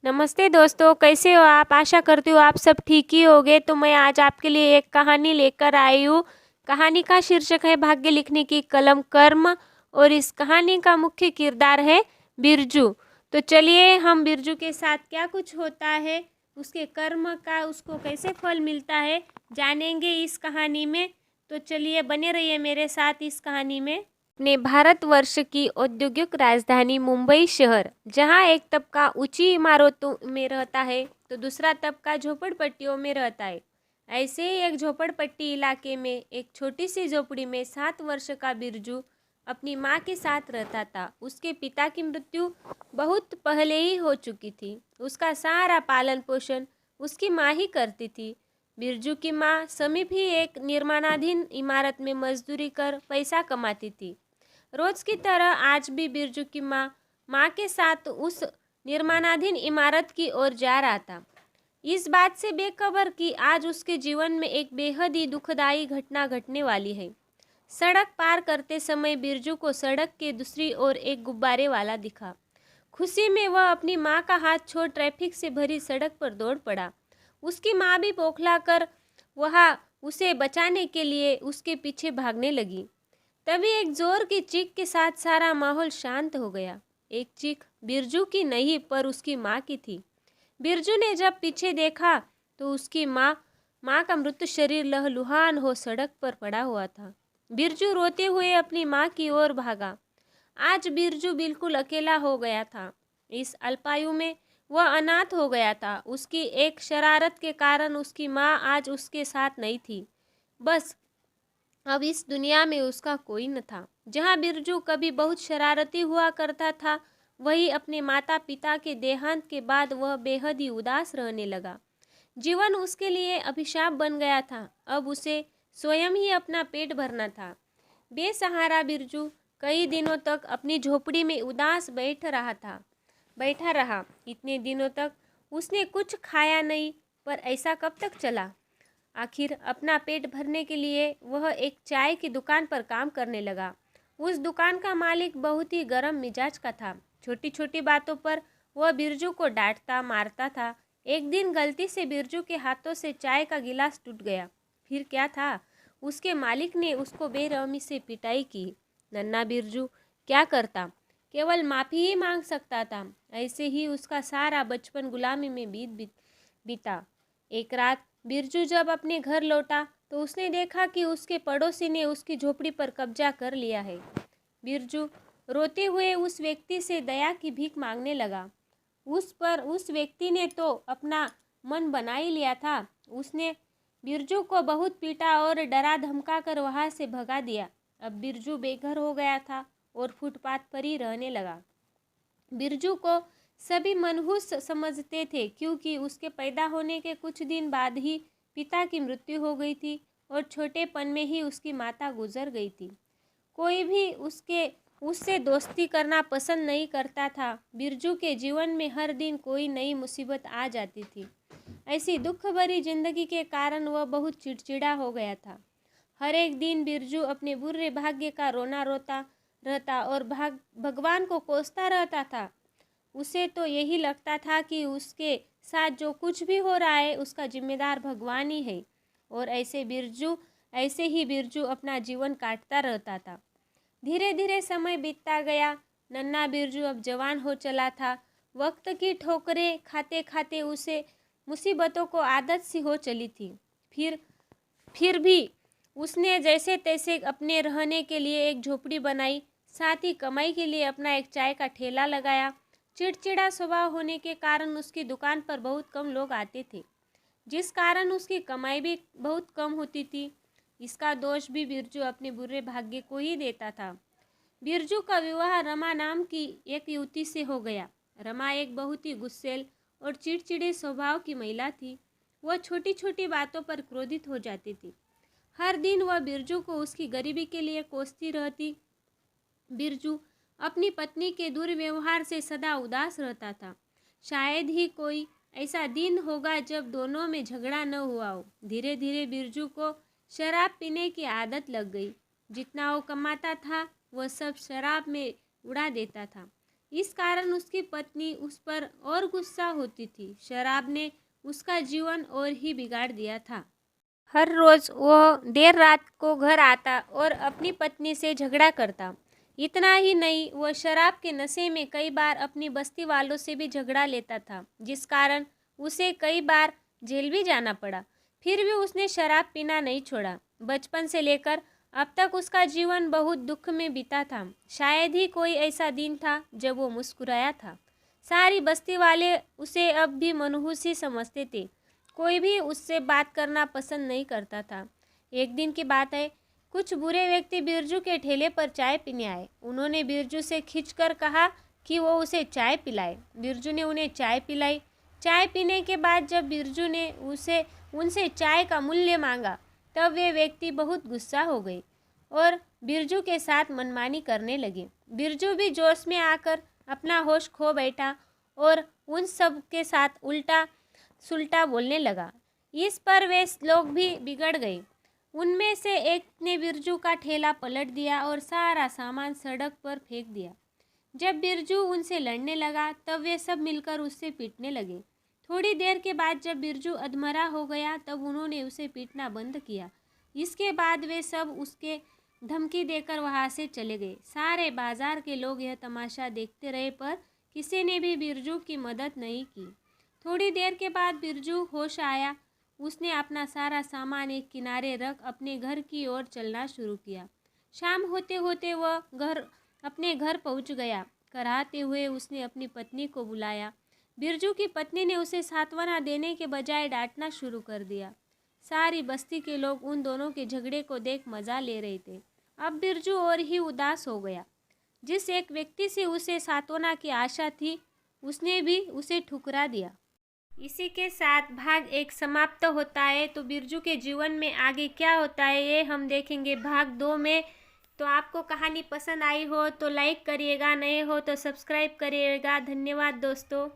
नमस्ते दोस्तों, कैसे हो आप? आशा करती हूँ आप सब ठीक ही होंगे। तो मैं आज आपके लिए एक कहानी लेकर आई हूँ। कहानी का शीर्षक है भाग्य लिखने की कलम कर्म, और इस कहानी का मुख्य किरदार है बिरजू। तो चलिए हम बिरजू के साथ क्या कुछ होता है, उसके कर्म का उसको कैसे फल मिलता है, जानेंगे इस कहानी में। तो चलिए बने रहिए मेरे साथ इस कहानी में। अपने भारतवर्ष की औद्योगिक राजधानी मुंबई शहर, जहां एक तबका ऊंची इमारतों में रहता है तो दूसरा तबका झोपड़पट्टियों में रहता है। ऐसे ही एक झोपड़पट्टी इलाके में एक छोटी सी झोपड़ी में 7 वर्ष का बिरजू अपनी माँ के साथ रहता था। उसके पिता की मृत्यु बहुत पहले ही हो चुकी थी। उसका सारा पालन पोषण उसकी माँ ही करती थी। बिरजू की माँ समीप ही एक निर्माणाधीन इमारत में मजदूरी कर पैसा कमाती थी। रोज की तरह आज भी बिरजू की माँ के साथ उस निर्माणाधीन इमारत की ओर जा रहा था, इस बात से बेखबर कि आज उसके जीवन में एक बेहद ही दुखदाई घटना घटने वाली है। सड़क पार करते समय बिरजू को सड़क के दूसरी ओर एक गुब्बारे वाला दिखा। खुशी में वह अपनी माँ का हाथ छोड़ ट्रैफिक से भरी सड़क पर दौड़ पड़ा। उसकी माँ भी बौखला कर वह उसे बचाने के लिए उसके पीछे भागने लगी। तभी एक जोर की चीख के साथ सारा माहौल शांत हो गया। एक चीख बिरजू की नहीं पर उसकी माँ की थी। बिरजू ने जब पीछे देखा तो उसकी माँ का मृत शरीर लहलुहान हो सड़क पर पड़ा हुआ था। बिरजू रोते हुए अपनी माँ की ओर भागा। आज बिरजू बिल्कुल अकेला हो गया था। इस अल्पायु में वह अनाथ हो गया था। उसकी एक शरारत के कारण उसकी माँ आज उसके साथ नहीं थी। बस अब इस दुनिया में उसका कोई न था। जहाँ बिरजू कभी बहुत शरारती हुआ करता था, वही अपने माता पिता के देहांत के बाद वह बेहद ही उदास रहने लगा। जीवन उसके लिए अभिशाप बन गया था। अब उसे स्वयं ही अपना पेट भरना था। बेसहारा बिरजू कई दिनों तक अपनी झोपड़ी में उदास बैठा रहा। इतने दिनों तक उसने कुछ खाया नहीं, पर ऐसा कब तक चला? आखिर अपना पेट भरने के लिए वह एक चाय की दुकान पर काम करने लगा। उस दुकान का मालिक बहुत ही गर्म मिजाज का था। छोटी छोटी बातों पर वह बिरजू को डांटता मारता था। एक दिन गलती से बिरजू के हाथों से चाय का गिलास टूट गया। फिर क्या था, उसके मालिक ने उसको बेरहमी से पिटाई की। नन्हा बिरजू क्या करता, केवल माफी ही मांग सकता था। ऐसे ही उसका सारा बचपन गुलामी में बीता। एक रात बिरजू जब अपने घर लौटा तो उसने देखा कि उसके पड़ोसी ने उसकी झोपड़ी पर कब्जा कर लिया है। बिरजू रोते हुए उस व्यक्ति से दया की भीख मांगने लगा। उस व्यक्ति ने तो अपना मन बना ही लिया था। उसने बिरजू को बहुत पीटा और डरा धमका कर वहां से भगा दिया। अब बिरजू बेघर हो गया था और फुटपाथ पर ही रहने लगा। बिरजू को सभी मनहूस समझते थे, क्योंकि उसके पैदा होने के कुछ दिन बाद ही पिता की मृत्यु हो गई थी और छोटेपन में ही उसकी माता गुजर गई थी। कोई भी उससे दोस्ती करना पसंद नहीं करता था। बिरजू के जीवन में हर दिन कोई नई मुसीबत आ जाती थी। ऐसी दुख भरी जिंदगी के कारण वह बहुत चिड़चिड़ा हो गया था। हर एक दिन बिरजू अपने बुरे भाग्य का रोना रोता रहता और भगवान को कोसता रहता था। उसे तो यही लगता था कि उसके साथ जो कुछ भी हो रहा है उसका जिम्मेदार भगवान ही है। और ऐसे ही बिरजू अपना जीवन काटता रहता था। धीरे धीरे समय बीतता गया। नन्हा बिरजू अब जवान हो चला था। वक्त की ठोकरें खाते खाते उसे मुसीबतों को आदत सी हो चली थी। फिर भी उसने जैसे तैसे अपने रहने के लिए एक झोपड़ी बनाई, साथ ही कमाई के लिए अपना एक चाय का ठेला लगाया। चिड़चिड़ा स्वभाव होने के कारण उसकी दुकान पर बहुत कम लोग आते थे, जिस कारण उसकी कमाई भी बहुत कम होती थी। इसका दोष भी बिरजू अपने बुरे भाग्य को ही देता था। बिरजू का विवाह रमा नाम की एक युवती से हो गया। रमा एक बहुत ही गुस्सैल और चिड़चिड़े स्वभाव की महिला थी। वह छोटी छोटी बातों पर क्रोधित हो जाती थी। हर दिन वह बिरजू को उसकी गरीबी के लिए कोसती रहती। बिरजू अपनी पत्नी के दुर्व्यवहार से सदा उदास रहता था। शायद ही कोई ऐसा दिन होगा जब दोनों में झगड़ा न हुआ हो। धीरे धीरे बिरजू को शराब पीने की आदत लग गई। जितना वो कमाता था वह सब शराब में उड़ा देता था। इस कारण उसकी पत्नी उस पर और गुस्सा होती थी। शराब ने उसका जीवन और ही बिगाड़ दिया था। हर रोज वो देर रात को घर आता और अपनी पत्नी से झगड़ा करता। इतना ही नहीं, वह शराब के नशे में कई बार अपनी बस्ती वालों से भी झगड़ा लेता था, जिस कारण उसे कई बार जेल भी जाना पड़ा। फिर भी उसने शराब पीना नहीं छोड़ा। बचपन से लेकर अब तक उसका जीवन बहुत दुख में बीता था। शायद ही कोई ऐसा दिन था जब वो मुस्कुराया था। सारी बस्ती वाले उसे अब भी मनहूस ही समझते थे। कोई भी उससे बात करना पसंद नहीं करता था। एक दिन की बात है, कुछ बुरे व्यक्ति बिरजू के ठेले पर चाय पीने आए। उन्होंने बिरजू से खींचकर कहा कि वो उसे चाय पिलाए। बिरजू ने उन्हें चाय पिलाई। चाय पीने के बाद जब बिरजू ने उनसे चाय का मूल्य मांगा, तब वे व्यक्ति बहुत गुस्सा हो गए और बिरजू के साथ मनमानी करने लगे। बिरजू भी जोश में आकर अपना होश खो बैठा और उन सब के साथ उल्टा सुल्टा बोलने लगा। इस पर वे लोग भी बिगड़ गए। उनमें से एक ने बिरजू का ठेला पलट दिया और सारा सामान सड़क पर फेंक दिया। जब बिरजू उनसे लड़ने लगा, तब वे सब मिलकर उससे पीटने लगे। थोड़ी देर के बाद जब बिरजू अधमरा हो गया, तब उन्होंने उसे पीटना बंद किया। इसके बाद वे सब उसके धमकी देकर वहां से चले गए। सारे बाजार के लोग यह तमाशा देखते रहे, पर किसी ने भी बिरजू की मदद नहीं की। थोड़ी देर के बाद बिरजू होश आया। उसने अपना सारा सामान एक किनारे रख अपने घर की ओर चलना शुरू किया। शाम होते होते वह अपने घर पहुंच गया। कराहते हुए उसने अपनी पत्नी को बुलाया। बिरजू की पत्नी ने उसे सांत्वना देने के बजाय डांटना शुरू कर दिया। सारी बस्ती के लोग उन दोनों के झगड़े को देख मजा ले रहे थे। अब बिरजू और ही उदास हो गया। जिस एक व्यक्ति से उसे सांत्वना की आशा थी, उसने भी उसे ठुकरा दिया। इसी के साथ भाग 1 समाप्त होता है। तो बिरजू के जीवन में आगे क्या होता है ये हम देखेंगे भाग 2 में। तो आपको कहानी पसंद आई हो तो लाइक करिएगा, नए हो तो सब्सक्राइब करिएगा। धन्यवाद दोस्तों।